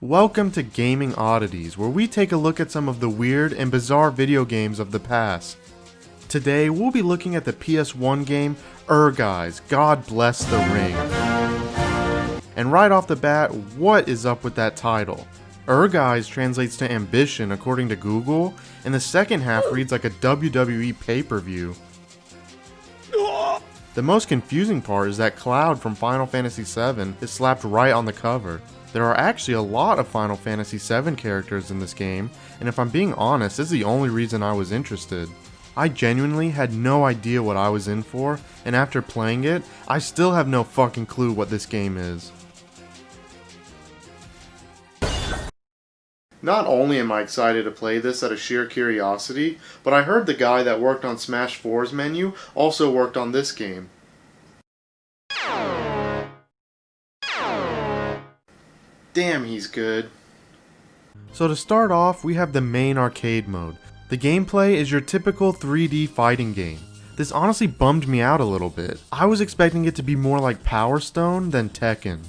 Welcome to Gaming Oddities, where we take a look at some of the weird and bizarre video games of the past. Today, we'll be looking at the PS1 game, Ehrgeiz, God Bless the Ring. And right off the bat, what is up with that title? Ehrgeiz translates to ambition according to Google, and the second half reads like a WWE pay-per-view. The most confusing part is that Cloud from Final Fantasy VII is slapped right on the cover. There are actually a lot of Final Fantasy VII characters in this game, and if I'm being honest, this is the only reason I was interested. I genuinely had no idea what I was in for, and after playing it, I still have no fucking clue what this game is. Not only am I excited to play this out of sheer curiosity, but I heard the guy that worked on Smash 4's menu also worked on this game. Damn, he's good. So to start off, we have the main arcade mode. The gameplay is your typical 3D fighting game. This honestly bummed me out a little bit. I was expecting it to be more like Power Stone than Tekken.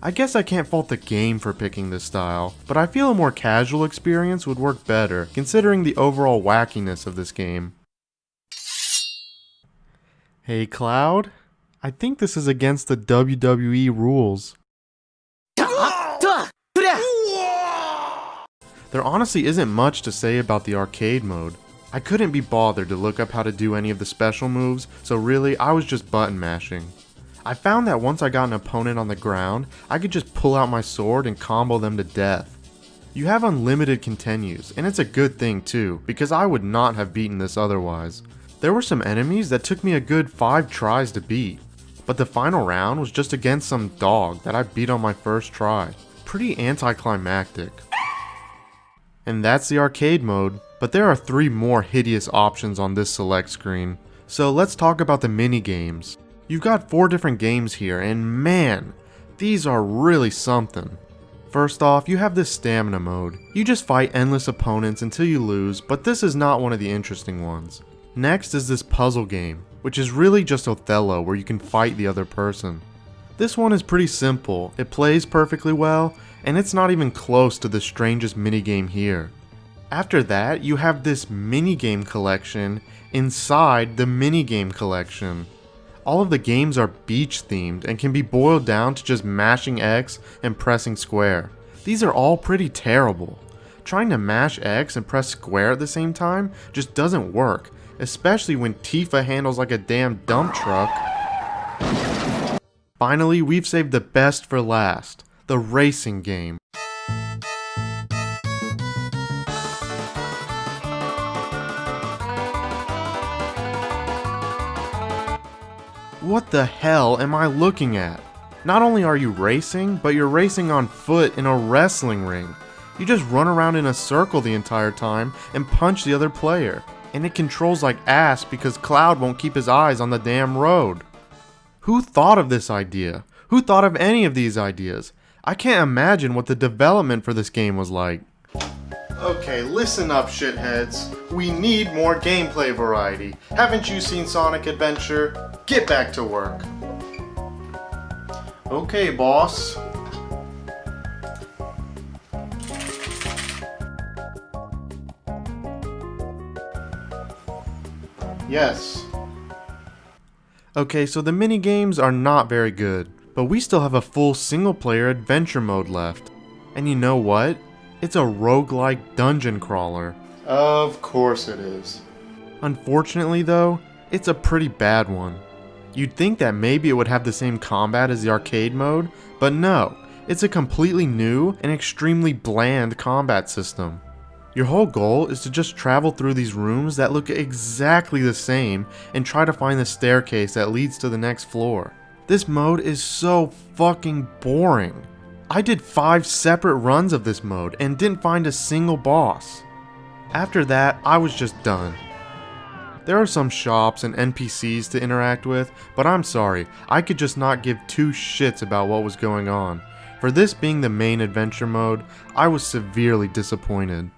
I guess I can't fault the game for picking this style, but I feel a more casual experience would work better, considering the overall wackiness of this game. Hey Cloud, I think this is against the WWE rules. There honestly isn't much to say about the arcade mode. I couldn't be bothered to look up how to do any of the special moves, so really I was just button mashing. I found that once I got an opponent on the ground, I could just pull out my sword and combo them to death. You have unlimited continues, and it's a good thing too, because I would not have beaten this otherwise. There were some enemies that took me a good 5 tries to beat, but the final round was just against some dog that I beat on my first try. Pretty anticlimactic. And that's the arcade mode, but there are 3 more hideous options on this select screen. So let's talk about the mini games. You've got 4 different games here, and man, these are really something. First off, you have this stamina mode. You just fight endless opponents until you lose, but this is not one of the interesting ones. Next is this puzzle game, which is really just Othello where you can fight the other person. This one is pretty simple, it plays perfectly well, and it's not even close to the strangest minigame here. After that, you have this minigame collection inside the minigame collection. All of the games are beach themed and can be boiled down to just mashing X and pressing square. These are all pretty terrible. Trying to mash X and press square at the same time just doesn't work, especially when Tifa handles like a damn dump truck. Finally, we've saved the best for last, the racing game. What the hell am I looking at? Not only are you racing, but you're racing on foot in a wrestling ring. You just run around in a circle the entire time and punch the other player. And it controls like ass because Cloud won't keep his eyes on the damn road. Who thought of this idea? Who thought of any of these ideas? I can't imagine what the development for this game was like. Okay, listen up shitheads. We need more gameplay variety. Haven't you seen Sonic Adventure? Get back to work. Okay, boss. Yes. Okay, so the minigames are not very good, but we still have a full single-player adventure mode left. And you know what? It's a roguelike dungeon crawler. Of course it is. Unfortunately though, it's a pretty bad one. You'd think that maybe it would have the same combat as the arcade mode, but no, it's a completely new and extremely bland combat system. Your whole goal is to just travel through these rooms that look exactly the same and try to find the staircase that leads to the next floor. This mode is so fucking boring. I did 5 separate runs of this mode and didn't find a single boss. After that, I was just done. There are some shops and NPCs to interact with, but I'm sorry, I could just not give 2 shits about what was going on. For this being the main adventure mode, I was severely disappointed.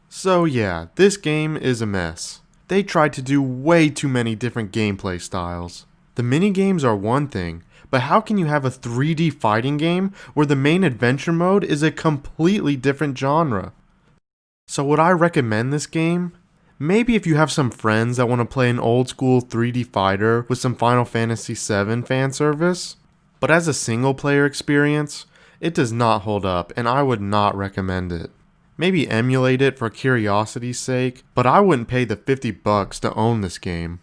So yeah, this game is a mess. They tried to do way too many different gameplay styles. The minigames are one thing, But how can you have a 3D fighting game where the main adventure mode is a completely different genre? So would I recommend this game? Maybe if you have some friends that want to play an old school 3D fighter with some Final Fantasy VII fan service. But as a single player experience, it does not hold up and I would not recommend it. Maybe emulate it for curiosity's sake, but I wouldn't pay the $50 to own this game.